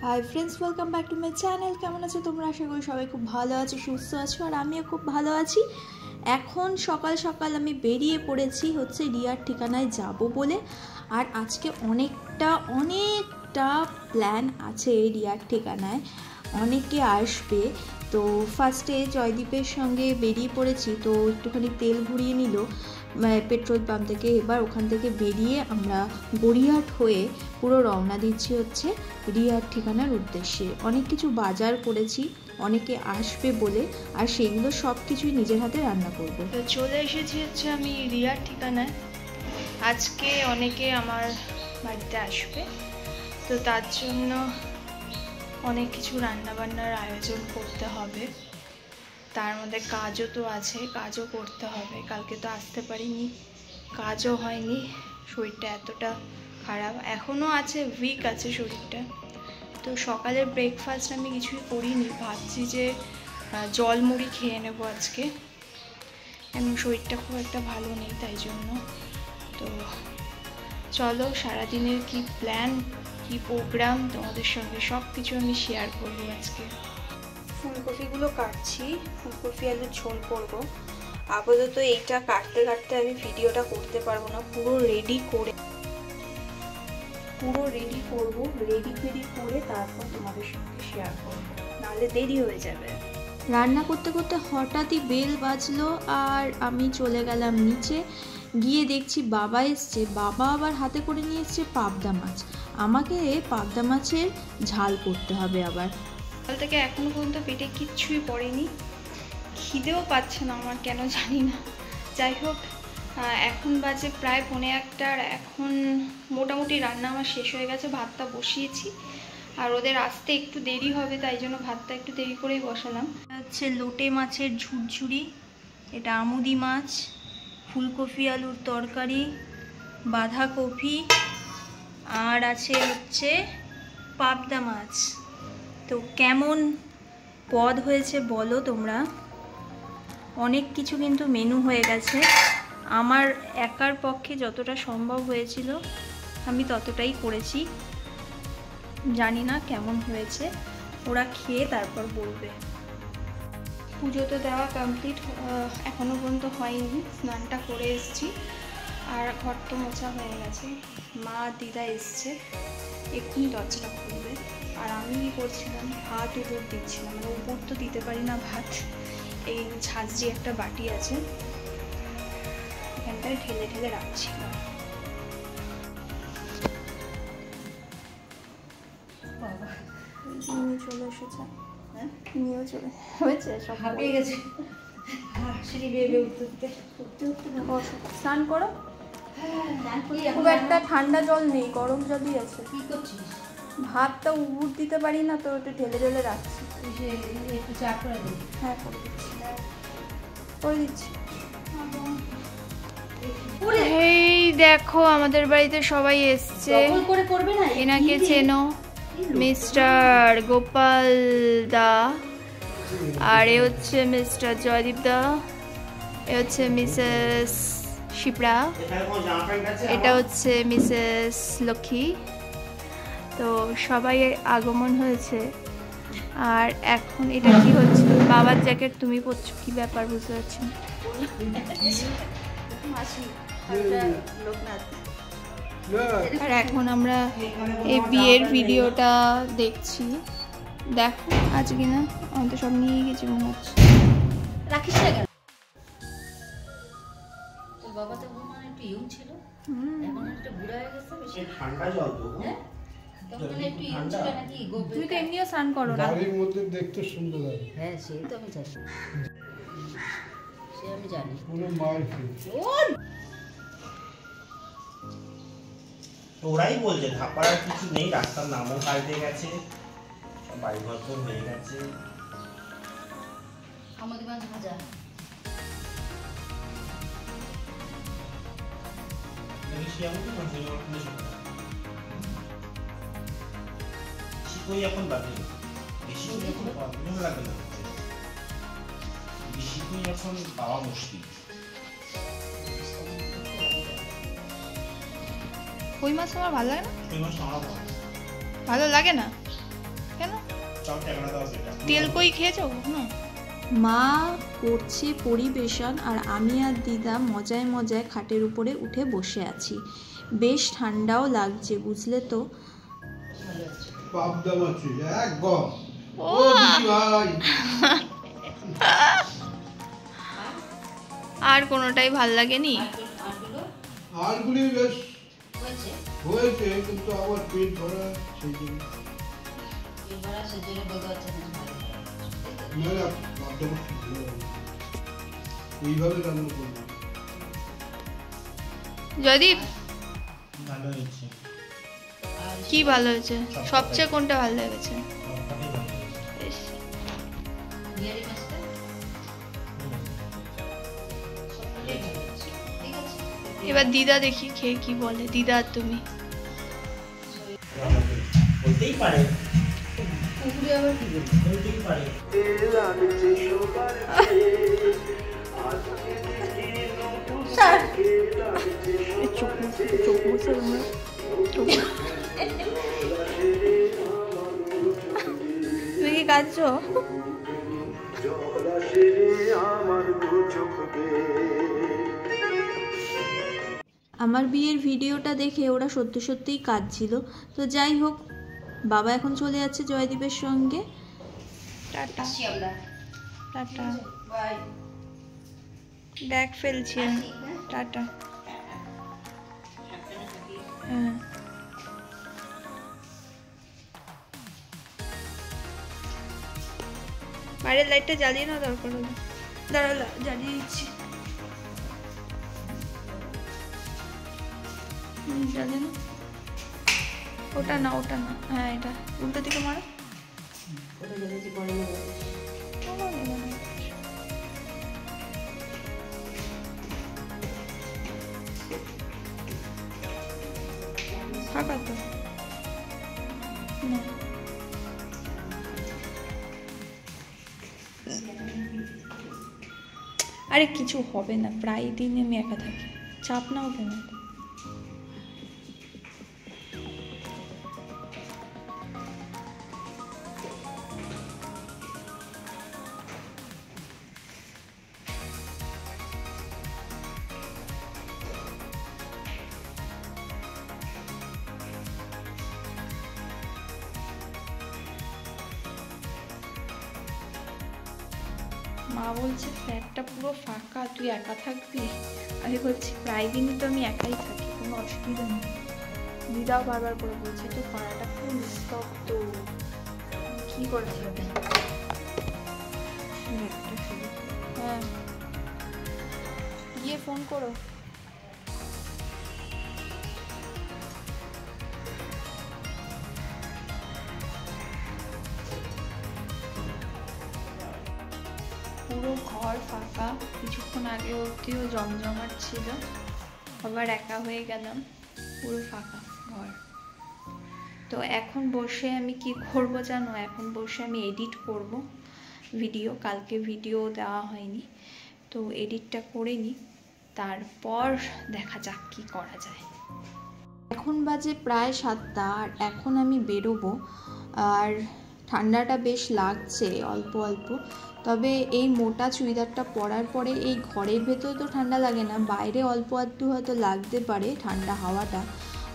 High friends welcome back to my channel. केमन आछो तोमरा? आशा करी सबाई खूब भालो आछो, सुस्थ आछो और आमिও खूब भालो आছি। এখন সকাল সকাল আমি বেরিয়ে পড়েছি হচ্ছে রিয়ার ঠিকানায় যাব বলে। আর আজকে অনেকটা প্ল্যান আছে রিয়ার ঠিকানায়, অনেকে আসবে। তো ফার্স্টে জয়দীপের সঙ্গে বেরিয়ে পড়েছি, তো একটুখানি তেল ভরিয়ে নিল পেট্রোল পাম্প থেকে। এবার ওখান থেকে বেরিয়ে আমরা গড়িয়াহাট হয়ে পুরো রওনা দিচ্ছি হচ্ছে রিয়ার ঠিকানার উদ্দেশ্যে। অনেক কিছু বাজার করেছি অনেকে আসবে বলে, আর সেগুলো সব কিছুই নিজের হাতে রান্না করব। তো চলে এসেছি হচ্ছে আমি রিয়ার ঠিকানায়। আজকে অনেকে আমার বাড়িতে আসবে, তো তার জন্য অনেক কিছু রান্নাবান্নার আয়োজন করতে হবে। তার মধ্যে কাজও তো আছে, কাজও করতে হবে। কালকে তো আসতে পারিনি, কাজও হয়নি, শরীরটা এতটা খারাপ এখনও আছে, উইক আছে শরীরটা। তো সকালের ব্রেকফাস্ট আমি কিছুই করিনি, ভাবছি যে জল মুড়ি খেয়ে নেবো আজকে, এবং শরীরটা খুব একটা ভালো নেই তাই জন্য। তো চলো সারাদিনের কি প্ল্যান, কি প্রোগ্রাম তোমাদের সঙ্গে সব কিছু আমি শেয়ার করবো আজকে। ফুলকপিগুলো কাটছি, ফুলকপি আলুর ঝোল করবো। আপাতত এইটা কাটতে কাটতে আমি ভিডিওটা করতে পারবো না, পুরো রেডি করবো, রেডি করে তারপর তোমাদের সঙ্গে শেয়ার করবো, নাহলে দেরি হয়ে যাবে। রান্না করতে করতে হঠাৎই বেল বাজলো আর আমি চলে গেলাম নিচে। গিয়ে দেখছি বাবা এসছে, বাবা আবার হাতে করে নিয়ে এসছে পাবদা মাছ। আমাকে পাবদা মাছের ঝাল করতে হবে আবার। সকাল থেকে এখনো পর্যন্ত পেটে কিচ্ছুই পড়েনি, খিদেও পাচ্ছে না আমার কেন জানি না। যাই হোক, এখন বাজে প্রায় 1:45, আর এখন মোটামুটি রান্না আমার শেষ হয়ে গেছে। ভাতটা বসিয়েছি, আর ওদের আসতে একটু দেরি হবে তাই জন্য ভাতটা একটু দেরি করেই বসালাম। হচ্ছে লোটে মাছের ঝুরঝুরি, এটা আমুদি মাছ, ফুলকপি আলুর তরকারি, বাঁধাকপি, আর আছে হচ্ছে পাবদা মাছ। তো কেমন পদ হয়েছে বলো তোমরা। অনেক কিছু কিন্তু মেনু হয়ে গেছে। আমার একার পক্ষে যতটা সম্ভব হয়েছিল আমি ততটাই করেছি। জানি না কেমন হয়েছে, ওরা খেয়ে তারপর বলবে। পুজো তো দেওয়া কমপ্লিট, এখনও পর্যন্ত হয়নি। স্নানটা করে এসেছি আর ঘর তো মোছা হয়ে গেছে। মা দিদা এসছে, এক্ষুনি দরজাটা খুলবে। আর আমি কী করছিলাম, ভাত উপর দিচ্ছিলাম। মানে উপর তো দিতে পারি না ভাত, এই ঝাঁঝরি একটা বাটি আছে, এখানটায় ঢেলে ঢেলে রাখছিলাম। চলে এসেছে, নিয়েও চলে হয়েছে, সব হাঁপিয়ে গেছে। স্নান করো, খুব একটা ঠান্ডা জল নেই, গরম জলই আছে। কি করছিস? ভাতটা উপর দিতে পারি না তো, ওটা ঢেলে ঢেলে রাখছি। হ্যাঁ করে দিচ্ছি। এই দেখো আমাদের বাড়িতে সবাই এসছে। এনাকে চেনো, মিস্টার গোপাল দা, আর এ হচ্ছে মিস্টার জয়দীপ দা, এ হচ্ছে মিসেস শিপ্রা, এটা হচ্ছে মিসেস লক্ষ্মী। তো সবাই আগমন হয়েছে। আর এখন এটা কি হচ্ছে, বাবার জ্যাকেট তুমি পরছো, কি ব্যাপার বুঝতে পারছি না। আর এখন আমরা এই বিয়ের ভিডিওটা দেখছি, দেখো আছে কিনা। আমি তো সব নিয়ে গেছি মনে হচ্ছে। রাখিস না কেন? তোর বাবা তো মানে একটু ইয়ং ছিল, এখন একটু বুড়া হয়ে গেছে। বেশি ঠান্ডা জল তো, হ্যাঁ তখন একটু ইয়ং ছিল নাকি। তুমি তো এমনিও স্নান করো না, গাড়ির মধ্যে দেখতে সুন্দর লাগে। হ্যাঁ সেই তো আমি জানি, সে আমি জানি। পুরো মার ওরাই বলছে ধাপাড়ার কিছু নেই, রাস্তার নামও পাল্টে গেছে, বাড়িঘর তো হয়ে গেছে। আমাদের মাঝে ভাজা শীতই এখন বাকি, বেশি এখন লাগবে না, শীতই এখন পাওয়া মুশকিল। কই মাছ আমার ভালো লাগে না, কই মাছ আমার ভালো লাগে না। তেল কই খেয়েছো কখনো? মা করছে পরিবেশন আর আমি আর দিদা মজায় মজায় খাটের উপরে উঠে বসে আছি। বেশ ঠান্ডাও লাগছে, বুঝলে তো। আর কোনোটাই ভাল লাগেনি? আরগুলি বেশ হয়েছে, কিন্তু আবার পেট ভরা সেই জন্য এইভাবে রান্না করবো। যদি ভালো হয়েছে। কি ভালো হয়েছে? সবচেয়ে কোনটা ভালো লেগেছে? বেশ। এবার দিদা দেখি খেয়ে কি বলে। দিদা আর তুমি বলতেই পারে, কুকুরে আবার কি বলতে বলতেই পারে। তুমি কি কাঁদছো? আমার বিয়ের ভিডিওটা দেখে ওরা সত্যি সত্যিই কাঁদছিল। তো যাই হোক, বাবা এখন চলে যাচ্ছে জয়দীপের সঙ্গে। টাটা টাটা, ব্যাগ ফেলছি আমি। টাটা। হ্যাঁ, বাইরের লাইটটা জ্বালিয়ে না, দরকার হলে। দাঁড়া, জ্বালিয়ে দিচ্ছি। জ্বালিয়ে না, ওটা না, ওটা না, হ্যাঁ এটা উল্টো দিকে মারো। ফাঁকা তো না। আরে কিছু হবে না, প্রায় দিন আমি একা থাকি, চাপ নাও কেন। মা বলছে ফ্ল্যাটটা পুরো ফাঁকা, তুই একা থাকবি। আমি বলছি প্রায় দিনই তো আমি একাই থাকি, কোনো অসুবিধা নেই। দিদাও বারবার করে বলছে তো পাড়াটা খুব নিস্তব্ধ, কি করে যাবে। হ্যাঁ, গিয়ে ফোন করো। পুরো ঘর ফাঁকা, কিছুক্ষণ আগে অবধিও জমজমাট ছিল, আবার একা হয়ে গেলাম, পুরো ফাঁকা ঘর। তো এখন বসে আমি কি করব জানো? এখন বসে আমি এডিট করব ভিডিও। কালকে ভিডিও দেওয়া হয়নি, তো এডিটটা করে নিই, তারপর দেখা যাক কি করা যায়। এখন বাজে প্রায় 7টা, আর এখন আমি বেরোবো। আর ঠান্ডাটা বেশ লাগছে অল্প অল্প, তবে এই মোটা চুড়িদারটা পরার পরে এই ঘরের ভেতরে তো ঠান্ডা লাগে না, বাইরে অল্প আধটু হয়তো লাগতে পারে ঠান্ডা হাওয়াটা।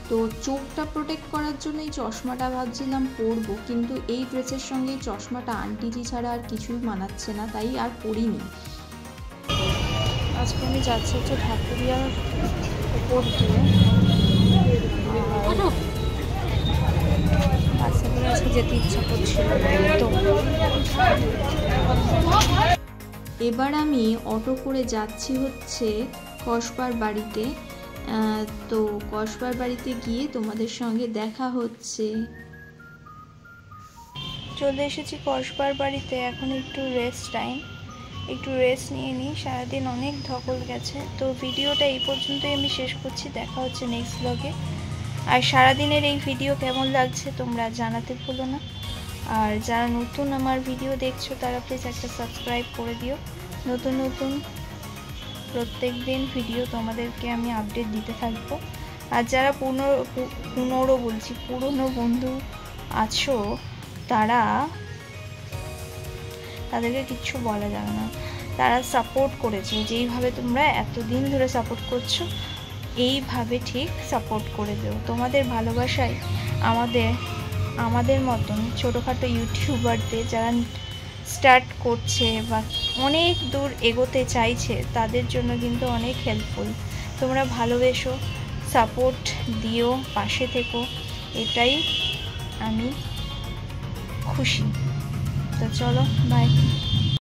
তো চোখটা প্রোটেক্ট করার জন্য এই চশমাটা ভাবছিলাম পরবো, কিন্তু এই ড্রেসের সঙ্গে এই চশমাটা আন্টিজি ছাড়া আর কিছুই মানাচ্ছে না, তাই আর পরিনি। আজকে আমি যাচ্ছি হচ্ছে ঢাকুরিয়ার উপর দিয়ে, বাসে করে আজকে যেতে ইচ্ছা করছিল তো। এবার আমি অটো করে যাচ্ছি হচ্ছে কসবার বাড়িতে। তো কসবার বাড়িতে গিয়ে তোমাদের সঙ্গে দেখা হচ্ছে। চলে এসেছি কসবার বাড়িতে, এখন একটু রেস্ট টাইম, একটু রেস্ট নিয়ে নিই, সারাদিন অনেক ধকল গেছে। তো ভিডিওটা এই পর্যন্তই আমি শেষ করছি, দেখা হচ্ছে নেক্সট ব্লগে। আর সারাদিনের এই ভিডিও কেমন লাগছে তোমরা জানাতে ভুলো না। আর যারা নতুন আমার ভিডিও দেখছো তারা প্লিজ একটা সাবস্ক্রাইব করে দিও। নতুন নতুন প্রত্যেক দিন ভিডিও তোমাদেরকে আমি আপডেট দিতে থাকবো। আর যারা পুরনো বন্ধু আছো তারা তাদেরকে কিচ্ছু বলা যাবে না। তারা সাপোর্ট করেছে, যেইভাবে তোমরা এতদিন ধরে সাপোর্ট করছো এইভাবে ঠিক সাপোর্ট করে দেও। তোমাদের ভালোবাসায় আমাদের মতন ছোটোখাটো ইউটিউবারদের যারা স্টার্ট করছে বা অনেক দূর এগোতে চাইছে তাদের জন্য কিন্তু অনেক হেল্পফুল। তোমরা ভালোবেসো, সাপোর্ট দিও, পাশে থেকো, এটাই আমি খুশি। তো চলো, বাই।